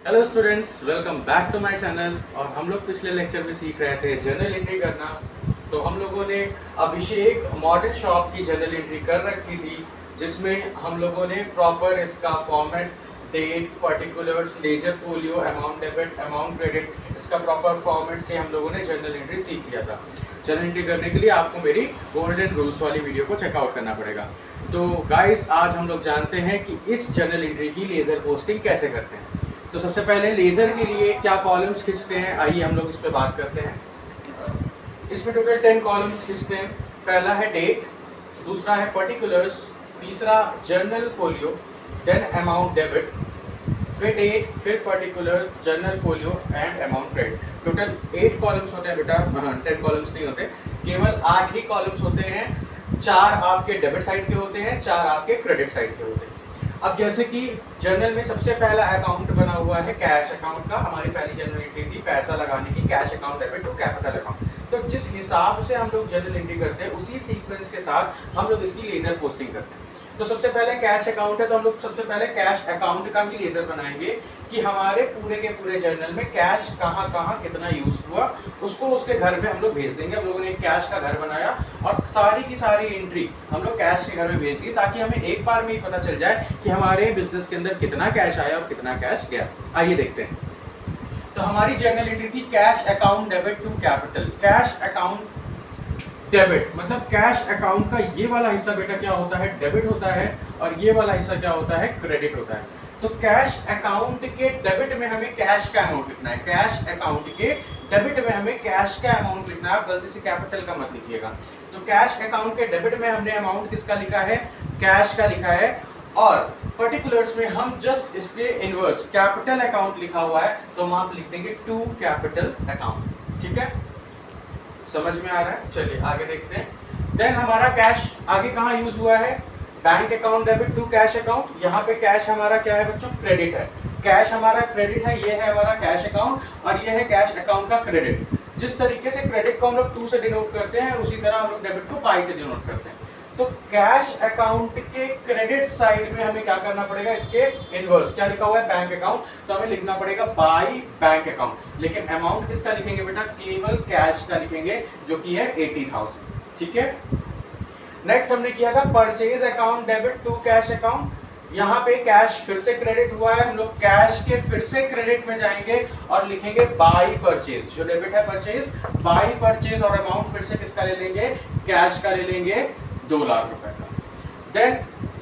Hello students, welcome back to my channel. और हम लोग पिछले लेक्चर में सीख रहे थे जर्नल एंट्री करना। तो हम लोगों ने अभिषेक मॉडल शॉप की जर्नल एंट्री कर रखी थी, जिसमें हम लोगों ने प्रॉपर इसका format, date, particulars, ledger folio, amount debit, amount credit, इसका प्रॉपर फॉर्मेट से हम लोगों ने जर्नल एंट्री सीख लिया था। जर्नल एंट्री करने के लिए आपको मेरी गोल्डन रूल्स वाली वीडियो को चेकआउट करना पड़ेगा। तो गाइस, आज हम लोग जानते हैं कि इस जर्नल एंट्री की लेजर पोस्टिंग कैसे करते हैं। तो सबसे पहले लेजर के लिए क्या कॉलम्स खींचते हैं, आइए हम लोग इस पे बात करते हैं। इसमें टोटल 10 कॉलम्स खींचते हैं। पहला है डेट, दूसरा है पर्टिकुलर्स, तीसरा journal folio, then amount debit, फिर डेट, फिर particulars, journal folio and amount credit. Total 8 columns होते हैं बेटा, 10 कॉलम्स नहीं होते, केवल 8 ही कॉलम्स होते हैं। 4 आपके डेबिट साइड के होते हैं, 4 आपके क्रेडिट साइड के होते हैं। अब जैसे कि जर्नल में सबसे पहला अकाउंट बना हुआ है कैश अकाउंट का, हमारी पहली जर्नल एंट्री थी पैसा लगाने की, cash account debit to capital account. तो जिस हिसाब से हम लोग जर्नल एंट्री करते हैं उसी सीक्वेंस के साथ हम लोग इसकी लेजर पोस्टिंग करते हैं। तो सबसे पहले कैश अकाउंट है, तो हम लोग सबसे पहले कैश अकाउंट का ही लेजर बनाएंगे कि हमारे पूरे के पूरे जर्नल में कैश कहाँ कहाँ कितना यूज हुआ, उसको उसके घर में हम लोग भेज देंगे। हम लोगों ने एक कैश का घर बनाया और सारी की सारी एंट्री हम लोग कैश के घर में भेज दी, ताकि हमें एक बार में ही पता चल जाए कि हमारे बिजनेस के अंदर कितना कैश आया और कितना कैश गया। आइए देखते हैं। तो हमारी जर्नल एंट्री थी cash account debit to capital. Cash account debit मतलब कैश अकाउंट का ये वाला हिस्सा बेटा क्या होता है, डेबिट होता है, और ये वाला हिस्सा क्या होता है, क्रेडिट होता है। तो कैश अकाउंट के डेबिट में हमें कैश का अमाउंट लिखना है, कैश अकाउंट के डेबिट में हमें कैश का अमाउंट लिखना है। आप गलती से कैपिटल का मत लिखिएगा। तो कैश अकाउंट के डेबिट में हमने अमाउंट किसका लिखा है, कैश का लिखा है, और पर्टिकुलर्स में हम जस्ट इसके इनवर्स कैपिटल अकाउंट लिखा हुआ है, तो हम आप लिख देंगे टू कैपिटल अकाउंट। ठीक है, समझ में आ रहा है? चलिए आगे देखते हैं। देन हमारा कैश आगे कहाँ यूज हुआ है, bank account debit to cash account. यहाँ पे कैश हमारा क्या है बच्चों, क्रेडिट है। कैश हमारा क्रेडिट है, ये है हमारा कैश अकाउंट, और ये है कैश अकाउंट का क्रेडिट। जिस तरीके से क्रेडिट को हम लोग 2 से डिनोट करते हैं, उसी तरह हम लोग डेबिट को पाई से डिनोट करते हैं। तो कैश अकाउंट के क्रेडिट साइड में हमें क्या करना पड़ेगा, इसके इनवर्स क्या लिखा हुआ है, बैंक अकाउंट, तो हमें लिखना पड़ेगा बाई बैंक अकाउंट। लेकिन अमाउंट किसका लिखेंगे बेटा, केवल कैश का लिखेंगे, जो कि है 80,000। ठीक है। नेक्स्ट हमने किया था purchase account debit to cash account. यहाँ पे कैश फिर से क्रेडिट हुआ है, हम लोग कैश के फिर से क्रेडिट में जाएंगे और लिखेंगे बाई परचेज। जो डेबिट है परचेज, बाई परचेज, और अमाउंट फिर से किसका ले लेंगे, कैश का ले लेंगे, 2 लाख रुपए का। देन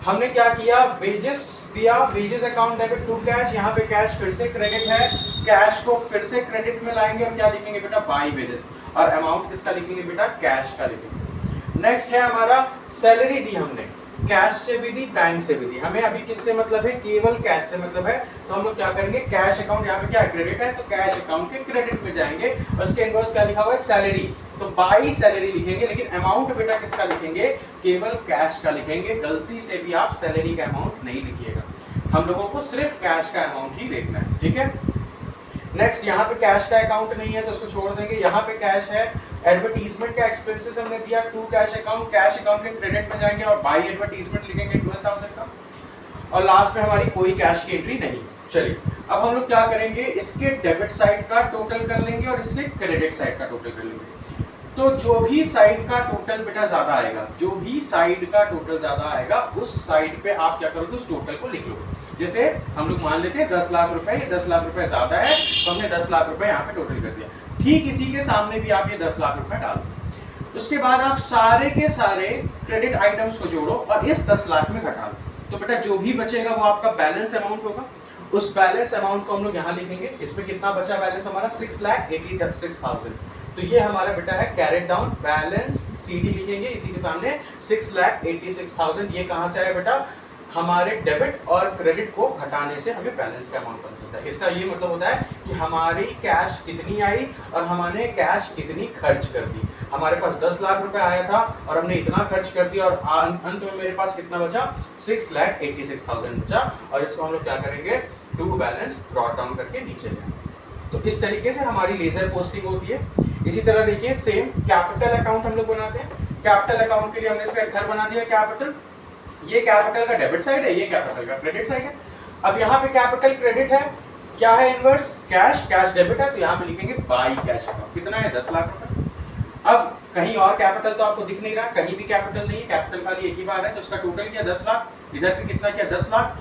हमने क्या किया, वेजेस दिया, wages account debit to cash. यहाँ पे कैश फिर से क्रेडिट है, कैश को फिर से क्रेडिट में लाएंगे और क्या लिखेंगे बेटा, बाई वेजेस, और अमाउंट किसका लिखेंगे बेटा, कैश का लिखेंगे। नेक्स्ट है हमारा सैलरी दी हमने, कैश से भी दी, बैंक से भी दी। हमें अभी किससे मतलब है, केवल कैश से मतलब है। तो हम लोग क्या करेंगे, कैश अकाउंट, यहाँ पे क्या क्रेडिट है, तो कैश अकाउंट के क्रेडिट में जाएंगे, और उसके इनवर्स क्या लिखा हुआ है, सैलरी, तो बाई सैलरी लिखेंगे। लेकिन अमाउंट बेटा किसका लिखेंगे, केवल कैश का लिखेंगे। गलती से भी आप सैलरी का अमाउंट नहीं लिखिएगा, हम लोगों को सिर्फ कैश का अमाउंट ही देखना है। ठीक है। नेक्स्ट यहाँ पे कैश का अकाउंट नहीं है, तो उसको छोड़ देंगे। यहाँ पे कैश है, एडवर्टीजमेंट का एक्सपेंसेस हमने दिया to cash account, cash account के क्रेडिट में जाएंगे और बाई एडवर्टीजमेंट लिखेंगे 12,000 का, और लास्ट में हमारी कोई कैश की एंट्री नहीं। चलिए अब हम लोग क्या करेंगे, इसके डेबिट साइड का टोटल कर लेंगे और इसके क्रेडिट साइड का टोटल कर लेंगे। तो जो भी साइड का टोटल बेटा ज्यादा आएगा, जो भी साइड का टोटल ज्यादा आएगा, उस साइड पे आप क्या करोगे, उस टोटल को लिख लो। जैसे हम लोग मान लेते हैं 10 लाख रुपए, ये 10 लाख रुपए ज्यादा है, तो हमने 10 लाख रुपए यहाँ पे टोटल कर दिया। ठीक इसी के सामने भी आप ये 10 लाख रुपए डाल दो। उसके बाद आप सारे के सारे क्रेडिट आइटम्स को जोड़ो और इस 10 लाख में घटा दो। तो बेटा जो भी बचेगा वो आपका बैलेंस अमाउंट होगा। उस बैलेंस अमाउंट को हम लोग यहाँ लिखेंगे। इसमें कितना बचा बैलेंस हमारा, 6,86,000। तो ये हमारा बेटा है कैरेट डाउन बैलेंस, सीडी लिखेंगे इसी के सामने 6,86,000। ये कहाँ से आया बेटा, हमारे डेबिट और क्रेडिट को घटाने से हमें बैलेंस का अमाउंट पता चलता है। इसका ये मतलब होता है कि हमारी कैश कितनी आई और हमने कैश कितनी खर्च कर दी। हमारे पास 10 लाख रुपए आया था और हमने इतना खर्च कर दिया, और अंत में मेरे पास कितना बचा, 6,86,000 बचा। और इसको हम लोग क्या करेंगे, टू बैलेंस ब्रॉट डाउन करके नीचे जाएंगे। तो इस तरीके से हमारी लेजर पोस्टिंग होती है। इसी तरह देखिए सेम कैपिटल अकाउंट हम लोग बनाते हैं। कैपिटल अकाउंट के लिए हमने इसका घर बना दिया कैपिटल। ये कैपिटल का डेबिट साइड है, ये कैपिटल का क्रेडिट साइड है। अब यहाँ पे कैपिटल क्रेडिट है, क्या है इनवर्स? कैश, कैश डेबिट है तो यहाँ पे लिखेंगे बाई कैश अकाउंट। कितना है? 10 लाख रुपए। अब कहीं और कैपिटल तो आपको दिख नहीं रहा, कहीं भी कैपिटल नहीं है, कैपिटल खाली एक ही बार है, तो इसका टोटल किया 10 लाख, इधर पे कितना किया? 10 लाख।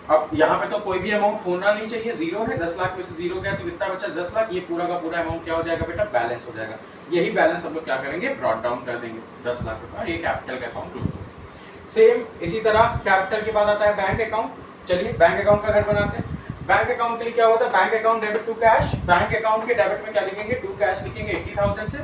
अब यहाँ पे तो कोई भी अमाउंट होना नहीं चाहिए, जीरो है, 10 लाख में से जीरो गया तो कितना बचा? 10 लाख। ये पूरा का पूरा अमाउंट क्या हो जाएगा बेटा? बैलेंस हो जाएगा। यही बैलेंस हम लोग क्या करेंगे? ब्रॉट डाउन कर देंगे 10 लाख रुपए, ये कैपिटल का अकाउंट क्लोज हो। सेम इसी तरह कैपिटल के बाद आता है बैंक अकाउंट। चलिए बैंक अकाउंट का घर बनाते हैं। बैंक अकाउंट के लिए क्या होता है? Bank account debit to cash. Bank account के डेबिट में क्या लिखेंगे? टू कैश लिखेंगे 80,000 से।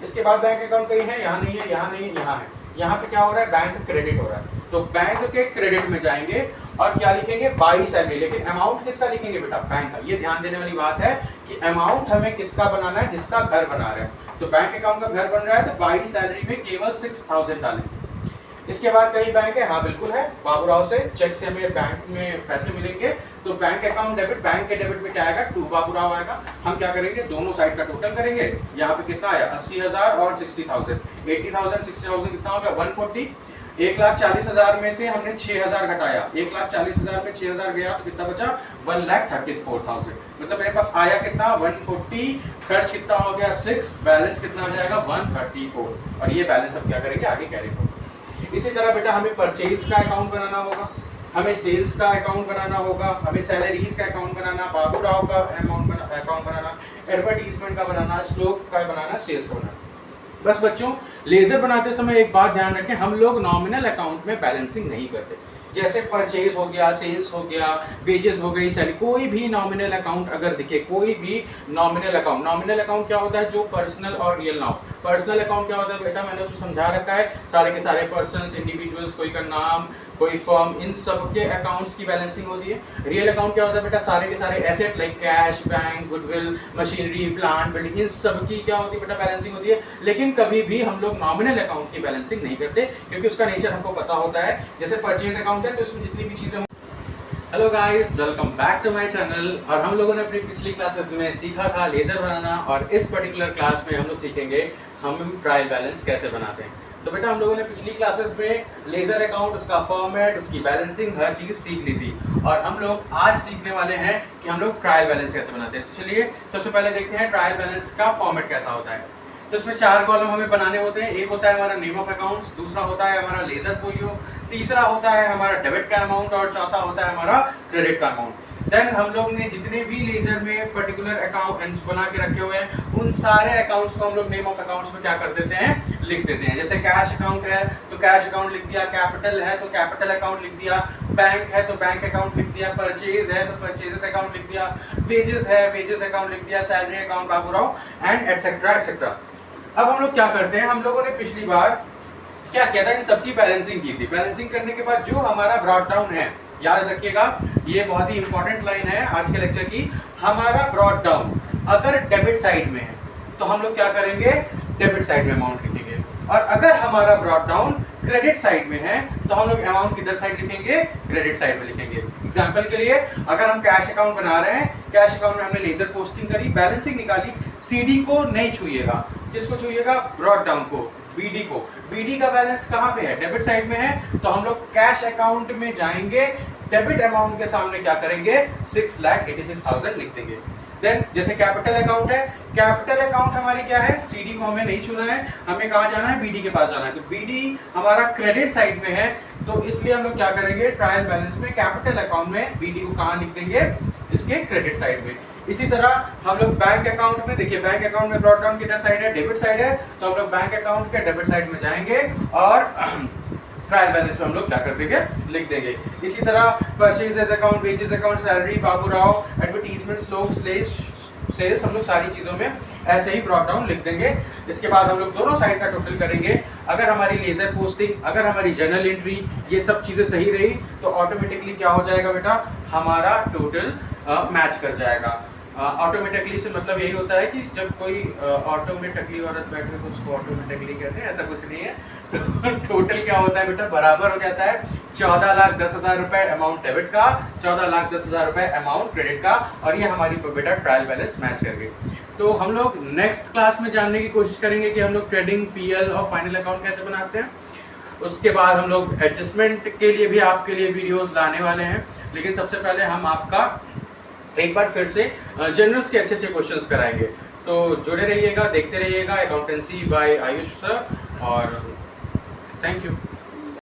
इसके बाद बैंक अकाउंट कहीं है? यहाँ नहीं है, यहाँ नहीं है, यहाँ है। यहाँ पे क्या हो रहा है? बैंक क्रेडिट हो रहा है, तो बैंक के क्रेडिट में जाएंगे और क्या लिखेंगे? By salary. लेकिन अमाउंट किसका लिखेंगे बेटा? बैंक का। ये ध्यान देने वाली बात है कि अमाउंट हमें किसका बनाना है? जिसका घर बना रहे हैं। तो बैंक अकाउंट का घर बन रहा है तो बाई सैलरी में केवल 6,000 डालेंगे। इसके बाद कहीं बैंक है? हाँ बिल्कुल है, बाबूराव से चेक से हमें बैंक में पैसे मिलेंगे, तो बैंक अकाउंट डेबिट, बैंक के डेबिट में क्या आएगा? टू बाबूराव आएगा। हम क्या करेंगे? दोनों साइड का टोटल करेंगे। यहाँ पे कितना आया? 80,000 और 60,000। 80,000 60,000 कितना हो गया? 140। 1,40,000 में से हमने 6,000 घटाया, 1,40,000 में 6,000 गया तो कितना बचा? 1,34,000। मतलब मेरे पास आया कितना? 140, खर्च कितना हो गया? 6, बैलेंस कितना आ जाएगा? 134। और ये बैलेंस हम क्या करेंगे? आगे कैरी फॉरवर्ड। इसी तरह बेटा हमें परचेज का अकाउंट बनाना होगा, हमें सेल्स का अकाउंट बनाना होगा, हमें सैलरीज का अकाउंट बनाना, बाबूराव का अकाउंट बनाना, एडवर्टीजमेंट का बनाना, स्टॉक का बनाना, सेल्स का बनाना। बस बच्चों, लेजर बनाते समय एक बात ध्यान रखें, हम लोग नॉमिनल अकाउंट में बैलेंसिंग नहीं करते। जैसे परचेज हो गया, सेल्स हो गया, वेजेस हो गई, सैलरी, कोई भी नॉमिनल अकाउंट अगर दिखे, कोई भी नॉमिनल अकाउंट क्या होता है? जो पर्सनल और रियल ना हो। पर्सनल अकाउंट क्या होता है बेटा? मैंने उसको समझा रखा है, सारे के सारे पर्सन्स, इंडिविजुअल्स, कोई का नाम, कोई फर्म, इन सब के अकाउंट्स की बैलेंसिंग होती है। रियल अकाउंट क्या होता है बेटा? सारे के सारे asset like cash, bank, goodwill, machinery, plant, building, इन सब की क्या होती है बेटा? बैलेंसिंग होती है। लेकिन कभी भी हम लोग नॉमिनल अकाउंट की बैलेंसिंग नहीं करते, क्योंकि उसका नेचर हमको पता होता है। जैसे परचेज अकाउंट है तो इसमें जितनी भी चीजें। Hello guys, welcome back to my channel. और हम लोगों ने अपनी पिछली क्लासेस में सीखा था लेजर बनाना, और इस पर्टिकुलर क्लास में हम लोग सीखेंगे हम ट्रायल बैलेंस कैसे बनाते हैं। तो बेटा हम लोगों ने पिछली क्लासेस में लेजर अकाउंट, उसका फॉर्मेट, उसकी बैलेंसिंग, हर चीज़ सीख ली थी, और हम लोग आज सीखने वाले हैं कि हम लोग ट्रायल बैलेंस कैसे बनाते हैं। तो चलिए सबसे पहले देखते हैं ट्रायल बैलेंस का फॉर्मेट कैसा होता है। तो इसमें 4 कॉलम हमें बनाने होते हैं। एक होता है हमारा नेम ऑफ अकाउंट्स, दूसरा होता है हमारा लेजर फोलियो, तीसरा होता है हमारा डेबिट का अमाउंट, और चौथा होता है हमारा क्रेडिट का अमाउंट। देन हम लोग ने जितने भी लेजर में पर्टिकुलर अकाउंट्स बना के रखे हुए हैं, उन सारे अकाउंट्स को हम लोग नेम ऑफ अकाउंट्स में क्या कर देते हैं? लिख देते हैं। जैसे कैश अकाउंट है तो कैश अकाउंट लिख दिया, कैपिटल है तो कैपिटल अकाउंट लिख दिया, बैंक है तो बैंक अकाउंट लिख दिया, परचेज है तो परचेजेस अकाउंट लिख दिया, वेजेस है वेजेस अकाउंट लिख दिया, salary account Baburao, and etcetera etcetera. अब हम लोग क्या करते हैं? हम लोगों ने पिछली बार क्या किया था? इन सबकी बैलेंसिंग की थी। बैलेंसिंग करने के बाद जो हमारा ब्रॉट डाउन है, याद रखिएगा, ये बहुत ही इंपॉर्टेंट लाइन है आज के लेक्चर की। हमारा ब्रॉट डाउन अगर डेबिट साइड में है तो हम लोग क्या करेंगे? डेबिट साइड में अमाउंट लिखेंगे, और अगर हमारा ब्रॉट डाउन क्रेडिट साइड में है तो हम लोग अमाउंट किधर साइड लिखेंगे? क्रेडिट साइड में लिखेंगे। एग्जांपल के लिए अगर हम कैश अकाउंट बना रहे हैं, कैश अकाउंट में हमने लेजर पोस्टिंग करी, बैलेंसिंग निकाली, सीडी को नहीं छूइएगा। किसको छूइएगा? ब्रॉट डाउन को, बीडी को। बीडी का बैलेंस कहाँ पे है? डेबिट साइड में है, तो हम लोग कैश अकाउंट में जाएंगे, डेबिट अमाउंट के सामने क्या करेंगे? 6,86,000 लिख देंगे। देन जैसे कैपिटल अकाउंट है, कैपिटल अकाउंट हमारी क्या है? सीडी को हमें नहीं छूना है, हमें कहाँ जाना है? बीडी के पास जाना है। तो बीडी हमारा क्रेडिट साइड में है, तो इसलिए हम लोग क्या करेंगे? ट्रायल बैलेंस में कैपिटल अकाउंट में बीडी को कहाँ लिख देंगे? इसके क्रेडिट साइड में। इसी तरह हम लोग बैंक अकाउंट में, देखिए बैंक अकाउंट में ब्रॉट डाउन किधर साइड है? डेबिट साइड है, तो हम लोग बैंक अकाउंट के डेबिट साइड में जाएंगे और ट्रायल बैलेंस में हम लोग क्या कर देंगे? लिख देंगे। इसी तरह purchases account, wages account, salary, Baburao, advertisement, stock, sales, हम लोग सारी चीजों में ऐसे ही ब्रॉट डाउन लिख देंगे। इसके बाद हम लोग दोनों साइड का टोटल करेंगे। अगर हमारी लेजर पोस्टिंग, अगर हमारी जर्नल एंट्री, ये सब चीजें सही रही तो ऑटोमेटिकली क्या हो जाएगा बेटा? हमारा टोटल मैच कर जाएगा। ऑटोमेटिकली से मतलब यही होता है कि जब कोई ऑटोमेटिकली औरत बैठे तो उसको ऑटोमेटिकली कहते हैं, ऐसा कुछ नहीं है। तो टोटल क्या होता है बेटा? बराबर हो जाता है 14,10,000 रुपए अमाउंट डेबिट का, 14,10,000 रुपए अमाउंट क्रेडिट का, और ये हमारी बेटा ट्रायल बैलेंस मैच कर गई। तो हम लोग नेक्स्ट क्लास में जानने की कोशिश करेंगे कि हम लोग ट्रेडिंग, पीएल और फाइनल अकाउंट कैसे बनाते हैं। उसके बाद हम लोग एडजस्टमेंट के लिए भी आपके लिए वीडियोस लाने वाले हैं, लेकिन सबसे पहले हम आपका एक बार फिर से जनरल्स के अच्छे अच्छे क्वेश्चंस कराएंगे। तो जुड़े रहिएगा, देखते रहिएगा अकाउंटेंसी बाय आयुष सर। और थैंक यू।